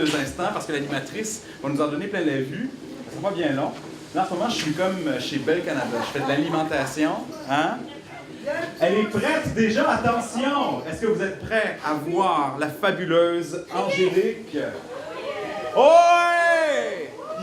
2 instants parce que l'animatrice va nous en donner plein la vue. Ça va bien long. Là, en ce moment, je suis comme chez Bell Canada. Je fais de l'alimentation. Hein? Elle est prête déjà, attention! Est-ce que vous êtes prêts à voir la fabuleuse Angélique? Oh!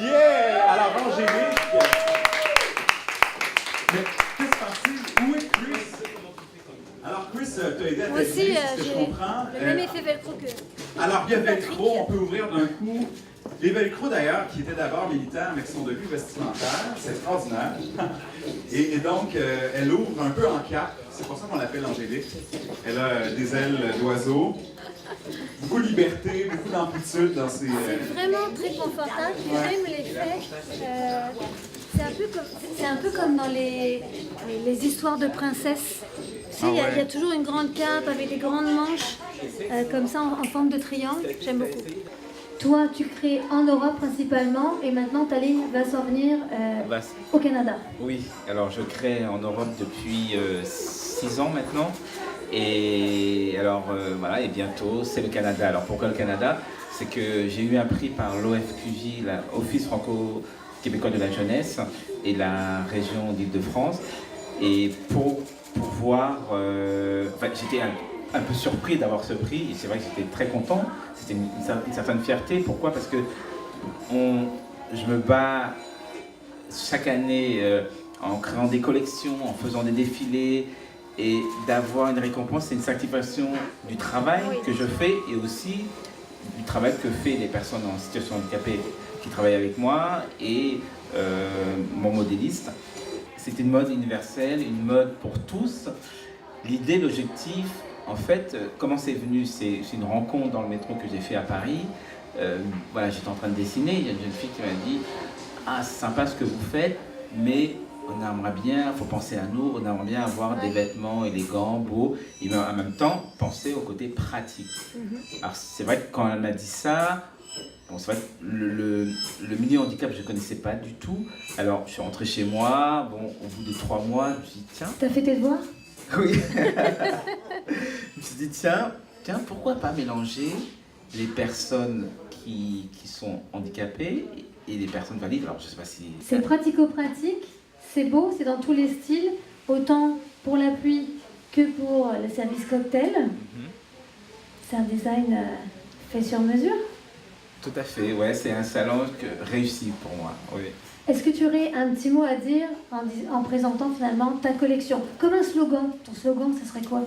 Yeah! Alors, Angélique... Mais qu'est-ce qui se passe? Où est Chris? Alors, Chris, t'as aidé à Moi aussi, t'habiller, c'est ce que je comprends. le même effet velcro que... Alors, il y a velcro, on peut ouvrir d'un coup. Les velcro, d'ailleurs, qui étaient d'abord militaires, mais qui sont devenus vestimentaires, c'est extraordinaire. Et donc, elle ouvre un peu en cap. C'est pour ça qu'on l'appelle Angélique. Elle a des ailes d'oiseau. Beaucoup de liberté, beaucoup d'amplitude dans ses... C'est vraiment très confortable. J'aime l'effet. C'est un peu comme dans les histoires de princesses. Tu sais, il y a toujours une grande cape avec des grandes manches, comme ça, en forme de triangle. J'aime beaucoup. Toi, tu crées en Europe principalement, et maintenant ta ligne va s'en venir au Canada. Oui, alors je crée en Europe depuis 6 ans maintenant. Et alors voilà, et bientôt c'est le Canada. Alors pourquoi le Canada? C'est que j'ai eu un prix par l'OFQJ, l'Office franco-québécois de la jeunesse, et la région d'Île-de-France. Et pour pouvoir... enfin, j'étais un peu surpris d'avoir ce prix, et c'est vrai que j'étais très content. C'était une certaine fierté. Pourquoi? Parce que je me bats chaque année en créant des collections, en faisant des défilés, et d'avoir une récompense, c'est une satisfaction du travail que je fais, et aussi du travail que fait les personnes en situation handicapée qui travaillent avec moi, et mon modéliste. C'est une mode universelle, une mode pour tous. L'idée, l'objectif, en fait, comment c'est venu? C'est une rencontre dans le métro que j'ai fait à Paris. Voilà, j'étais en train de dessiner, il y a une jeune fille qui m'a dit « Ah, c'est sympa ce que vous faites, mais on aimerait bien, il faut penser à nous, on aimerait bien avoir des vêtements élégants, beaux, et en même temps, penser au côté pratique. » Alors c'est vrai que quand elle m'a dit ça, bon, c'est vrai que le milieu handicap, je ne connaissais pas du tout. Alors je suis rentré chez moi, bon, au bout de 3 mois, je me suis dit « Tiens... » T'as fait tes devoirs? Oui. Je me suis dit, tiens, pourquoi pas mélanger les personnes qui sont handicapées et les personnes valides. Alors, je sais pas si... C'est pratico-pratique, c'est beau, c'est dans tous les styles, autant pour l'appui que pour le service cocktail. C'est un design fait sur mesure. Tout à fait, ouais, c'est un salon réussi pour moi, oui. Est-ce que tu aurais un petit mot à dire en présentant finalement ta collection? Comme un slogan. Ton slogan, ce serait quoi?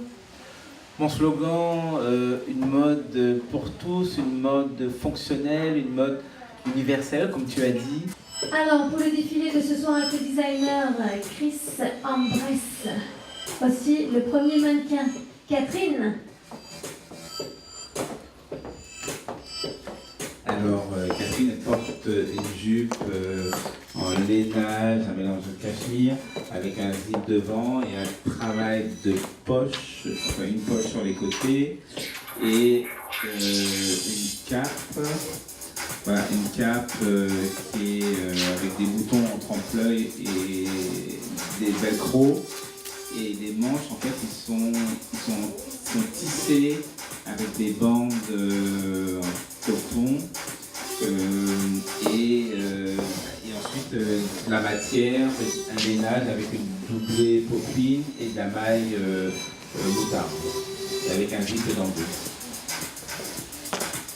Mon slogan, une mode pour tous, une mode fonctionnelle, une mode universelle, comme tu as dit. Alors, pour le défilé de ce soir avec le designer Chris Ambresse, voici le premier mannequin, Catherine. Alors, Catherine porte une jupe en lainage, un mélange de cachemire, avec un zip devant et un travail de poche, enfin une poche sur les côtés, et une cape. Voilà, une cape qui est avec des boutons en trompe-l'œil et des velcro. Et les manches, en fait, ils sont tissés avec des bandes en coton. Et ensuite, la matière, un lainage avec une doublée poppine et de la maille moutarde, avec un zip d'embout.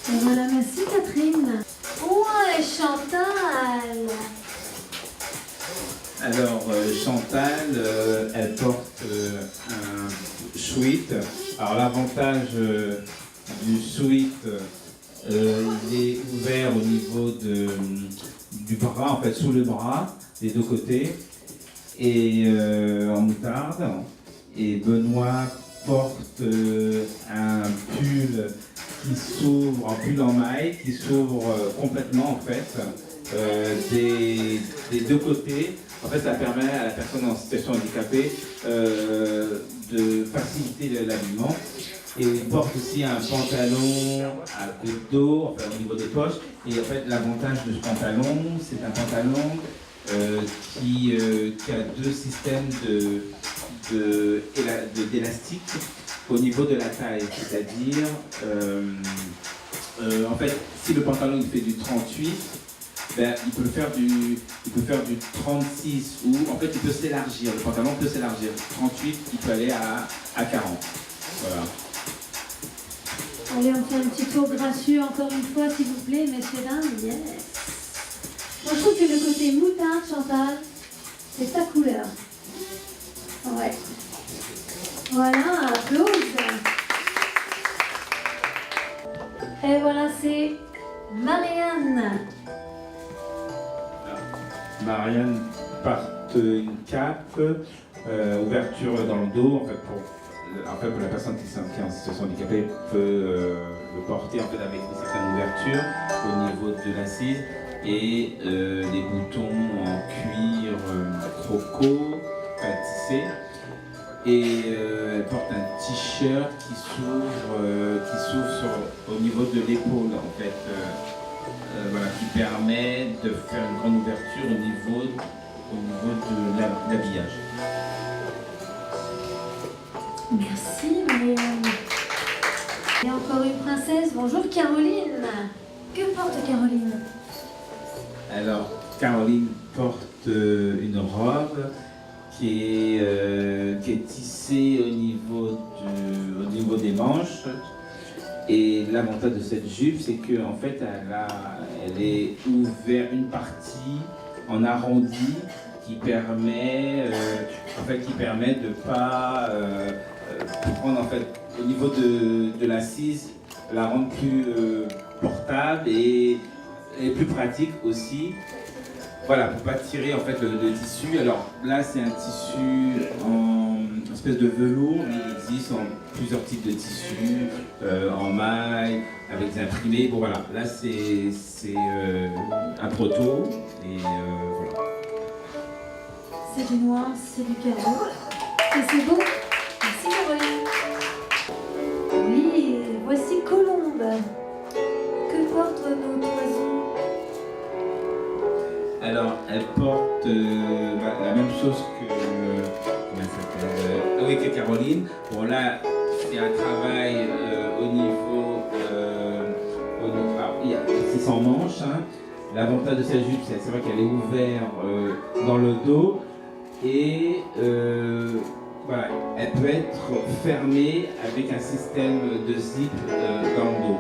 Et voilà, merci Catherine. Ouais, Chantal. Alors, Chantal, elle porte un sweat. Alors, l'avantage du sweat, il est ouvert au niveau du bras, en fait, sous le bras, des deux côtés, et en moutarde. Et Benoît porte un pull qui s'ouvre, un pull en maille, qui s'ouvre complètement, en fait, des deux côtés. En fait, ça permet à la personne en situation handicapée de faciliter l'habillement. Et il porte aussi un pantalon à côte d'eau, enfin au niveau des poches. Et en fait, l'avantage de ce pantalon, c'est un pantalon qui a deux systèmes d'élastique au niveau de la taille. C'est-à-dire, En fait, si le pantalon il fait du 38, ben, il peut faire du 36 ou en fait il peut s'élargir, le pantalon peut s'élargir. 38, il peut aller à 40. Voilà. Allez, on fait un petit tour gracieux encore une fois, s'il vous plaît, messieurs, dames. Yes. Moi, je trouve que le côté moutarde, Chantal, c'est ta couleur. Ouais. Voilà, applause. Et voilà, c'est Marianne. Marianne porte une cape, ouverture dans le dos, pour la personne qui est en situation handicapée peut le porter en fait avec une certaine ouverture au niveau de l'assise et des boutons en cuir croco, tissé. Et elle porte un t-shirt qui s'ouvre au niveau de l'épaule en fait, voilà, qui permet de faire une grande ouverture au niveau de l'habillage. Merci, Marianne. Et encore une princesse. Bonjour, Caroline. Que porte Caroline? Alors, Caroline porte une robe qui est tissée au niveau des manches. Et l'avantage de cette jupe, c'est qu'en fait, elle est ouverte une partie en arrondi qui permet de pas prendre en fait au niveau de l'assise, la rendre plus portable et plus pratique aussi. Voilà, pour pas tirer en fait le tissu. Alors là, c'est un tissu en espèce de velours, mais il existe en plusieurs types de tissus, en maille, avec des imprimés. Bon voilà, là c'est un proto et voilà. C'est du noir, c'est du carreau. Et c'est beau. Merci, Caroline. Oui, voici Colombe. Que portent nos oiseaux? Alors, elle porte la même chose que, comment elle s'appelle, oui, que Caroline. Bon, là, c'est un travail au niveau, c'est sans manche. Hein. L'avantage de cette jupe, c'est vrai qu'elle est ouverte dans le dos et voilà, elle peut être fermée avec un système de zip dans le dos.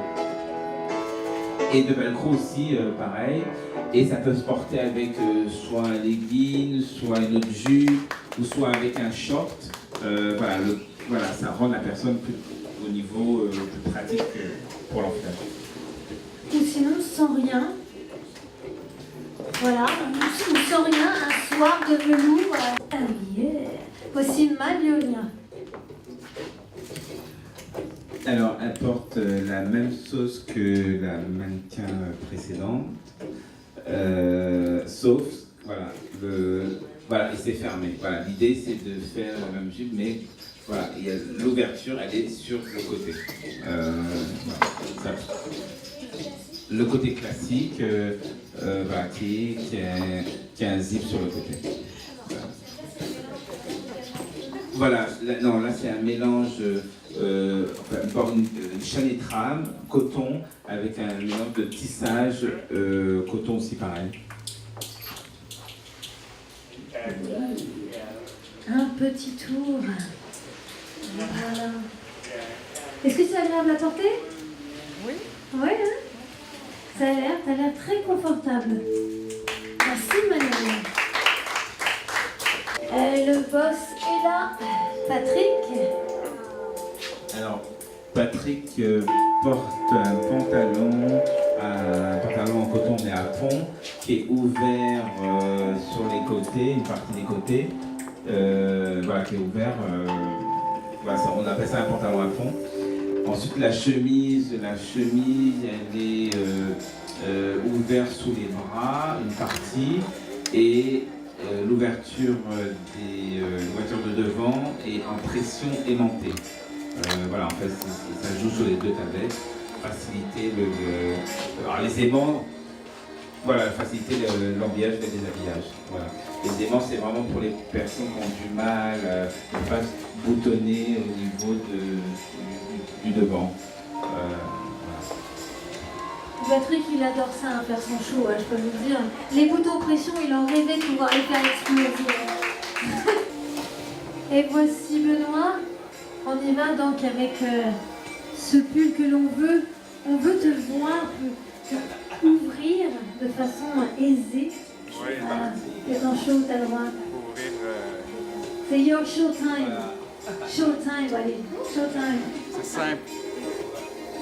Et de velcro aussi, pareil. Et ça peut se porter avec soit un legging, soit une autre jupe, ou soit avec un short. Voilà, ça rend la personne plus, au niveau plus pratique pour l'enfant. Ou sinon, sans rien. Voilà, ou sans rien, un soir de velours. Ah yeah. Voici Magnolia. Alors, elle porte la même sauce que la mannequin précédente, sauf, voilà, et c'est fermé. Voilà, l'idée c'est de faire la même jupe, mais voilà, l'ouverture, elle est sur le côté. Voilà, le côté classique, voilà, qui a un zip sur le côté. Voilà, non, là c'est un mélange. Une chaîne et trame, coton, avec un mélange de tissage, coton aussi pareil. Un petit tour. Voilà. Est-ce que c'est agréable à porter? Oui. Oui, hein? T'as l'air très confortable. Merci, Manuel. Le boss est là. Patrick. Alors, Patrick porte un pantalon en coton mais à fond, qui est ouvert sur les côtés, une partie des côtés, voilà, qui est ouvert, voilà, on appelle ça un pantalon à fond. Ensuite, la chemise, elle est ouverte sous les bras, une partie, et l'ouverture de devant est en pression aimantée. Voilà, en fait, ça joue sur les deux tablettes, faciliter alors les aimants, voilà, faciliter l'habillage et le déshabillage. Voilà. Les aimants, c'est vraiment pour les personnes qui ont du mal à ne pas se boutonner au niveau du devant. Voilà. Patrick, il adore ça, hein, faire son show, je peux vous le dire. Les boutons pression, il en rêvait de pouvoir les faire exploser. Et voici Benoît. On y va donc avec ce pull que l'on veut. On veut te voir te ouvrir de façon aisée. Oui, Voilà. C'est ton show, t'as le droit. ouvrir. C'est your showtime. Showtime, allez. Showtime. C'est simple.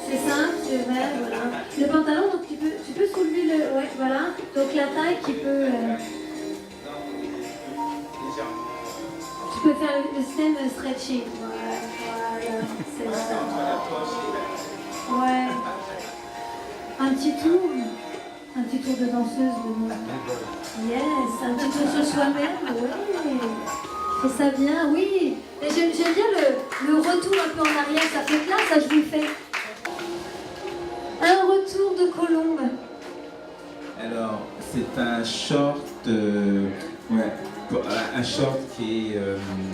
C'est simple, c'est vrai, voilà. Le pantalon, donc tu peux soulever le... Ouais, voilà. Donc la taille qui peut... Tu peux faire le système stretching. Voilà, c'est ça. Ouais. Un petit tour de danseuse de moi. Yes, un petit tour sur soi-même, ouais. Fais ça bien, oui. Et j'aime bien le retour un peu en arrière, ça fait là, ça je vous le fais. Un retour de colombe. Alors, c'est un short, un short qui est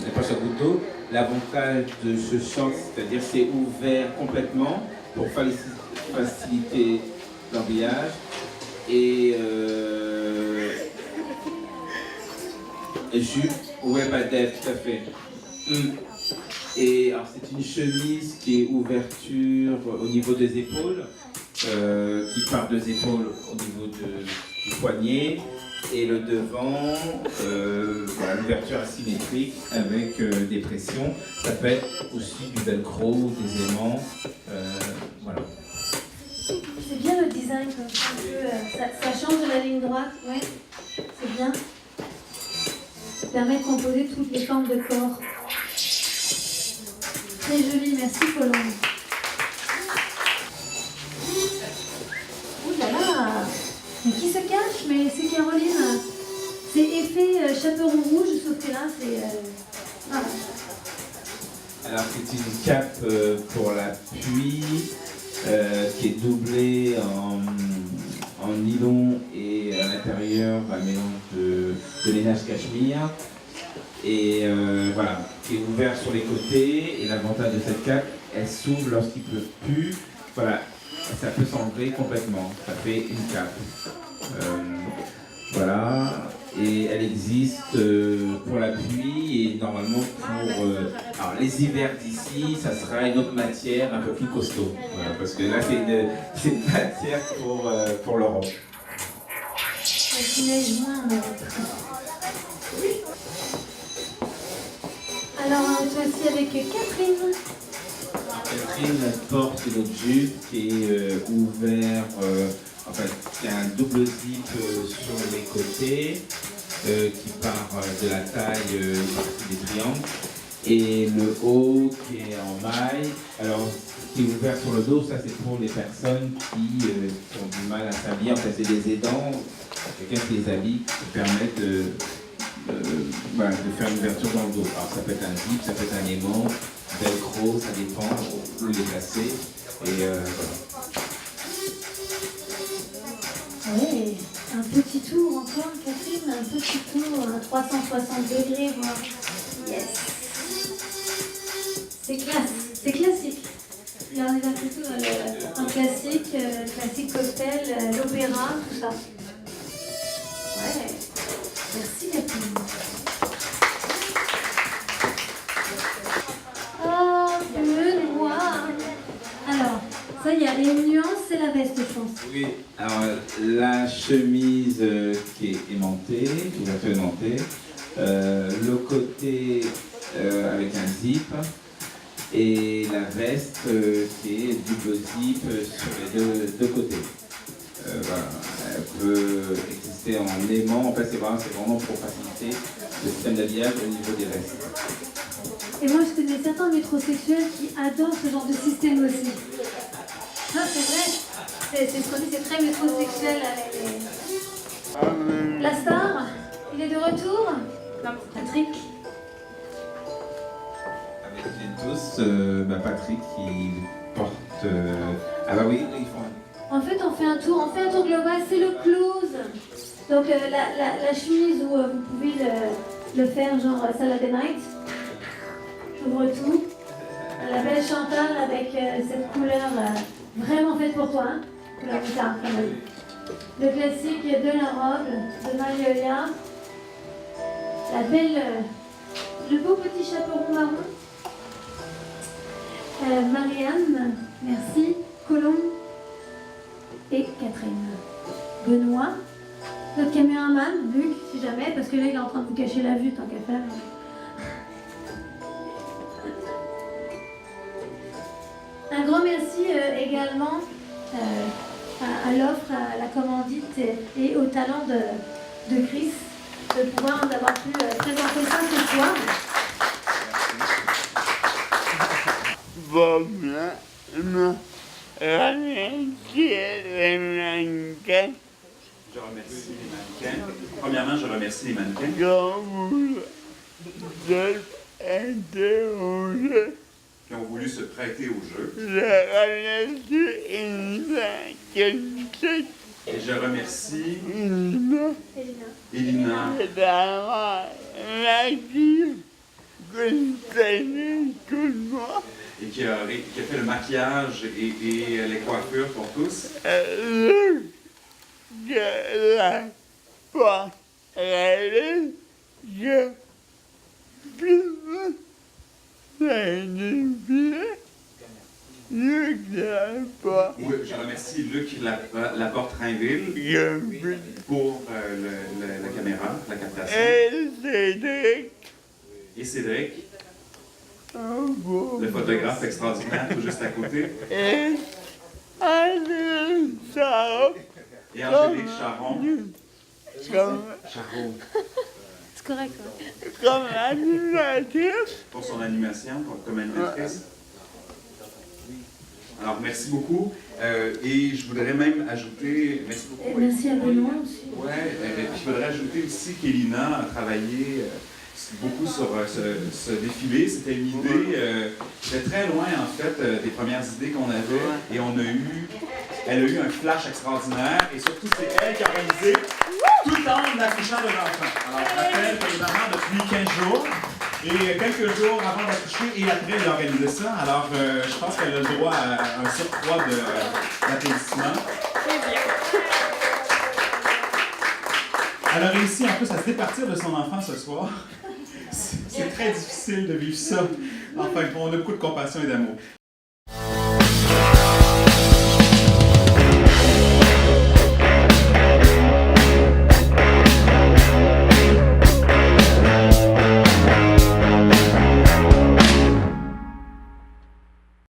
la poche à goutte d'eau. L'avantage de ce short, c'est-à-dire c'est ouvert complètement pour faciliter l'habillage. Et jupe, ouais, badette, tout à fait. Et alors c'est une chemise qui est ouverture au niveau des épaules, qui part des épaules au niveau du poignet, et le devant, voilà, l'ouverture asymétrique avec des pressions. Ça peut être aussi du velcro, des aimants, voilà. C'est bien le design comme ça, un peu, ça change de la ligne droite, ouais, c'est bien. Ça permet de composer toutes les formes de corps. Très joli, merci Colombe. Ouh là là, mais qui se cache? Mais c'est Caroline. C'est effet chaperon rouge, sauf que là c'est... Voilà. Alors c'est une cape pour la pluie qui est doublée en nylon et à l'intérieur un mélange de lainage cachemire. Et voilà, qui est ouvert sur les côtés. Et l'avantage de cette cape, elle s'ouvre lorsqu'il ne pleut plus. Voilà, ça peut s'enlever complètement. Ça fait une cape. Voilà, et elle existe pour la pluie et normalement pour alors les hivers d'ici, ça sera une autre matière un peu plus costaud. Voilà, parce que là, c'est une matière pour l'Europe. Il neige moins, mais... Alors, on est aussi avec Catherine. Catherine porte une autre jupe qui est ouvert, qui a un double zip sur les côtés, qui part de la taille des triangles, et le haut qui est en maille. Alors, qui est ouvert sur le dos, ça c'est pour les personnes qui ont du mal à s'habiller. En fait, c'est des aidants, quelqu'un qui les habille, qui permet de faire une ouverture dans le dos. Alors ça peut être un zip, ça peut être un aimant, velcro, ça dépend où il est placé. Et voilà. Oui, un petit tour encore, Catherine, un petit tour à 360 degrés, voir. Yes. C'est classe, c'est classique. Là, on est là plutôt dans un classique, classique cocktail, l'opéra, tout ça. Ouais. Merci Catherine. Oh, Benoît. Alors, ça y a les nuances, c'est la veste, je pense. Oui, alors la chemise qui est aimantée, ouverture aimantée, le côté avec un zip, et la veste qui est double zip sur les deux côtés. Voilà. Elle peut exister en aimant, en fait c'est vraiment pour faciliter le système d'habillage au niveau des vestes. Et moi je connais certains métrosexuels qui adorent ce genre de système aussi. Non, c'est vrai, c'est ce qu'on dit, c'est très métrosexuel avec les... La star, il est de retour. Patrick. Avec les tous, Patrick qui porte... Ah bah oui, ils font un... En fait, on fait un tour global, c'est le close. Donc la chemise où vous pouvez le faire genre Saturday Night. J'ouvre tout. La belle Chantal avec cette couleur vraiment faite pour toi. Hein. Colombita, quand même. Le classique de la robe de Magnolia. La belle, le beau petit chaperon marron. Marianne, merci. Colombe et Catherine. Benoît. Notre caméraman, Luc, si jamais, parce que là il est en train de vous cacher la vue tant qu'à faire. Un grand merci également à l'offre, à la commandite et au talent de Chris de pouvoir nous avoir pu présenter ça ce soir. Je remercie les mannequins. Premièrement, je remercie les mannequins qui ont voulu se prêter au jeu. Et je remercie Elina et qui a fait le maquillage et les coiffures pour tous. Oui, je remercie Luc Laporte-Rainville pour la caméra, la captation. Et Cédric, le photographe extraordinaire, tout juste à côté. Et Angélique Charon. Charon. C'est correct, ouais. Comme animatrice. Pour son animation, comme animatrice. Alors, merci beaucoup. Et je voudrais même ajouter... Merci beaucoup. Et merci à Benoît aussi. Ouais, je voudrais ajouter aussi qu'Elina a travaillé beaucoup sur ce défilé. C'était une idée, c'était très loin en fait des premières idées qu'on avait. Et elle a eu un flash extraordinaire. Et surtout, c'est elle qui a organisé tout en accouchant de l'enfant. Alors, je rappelle que les mamans depuis 15 jours. Et quelques jours avant d'accoucher et après, elle a organisé ça. Alors, je pense qu'elle a le droit à un surcroît d'applaudissements. Elle a réussi en plus à se départir de son enfant ce soir. C'est très difficile de vivre ça. Enfin, on a beaucoup de compassion et d'amour.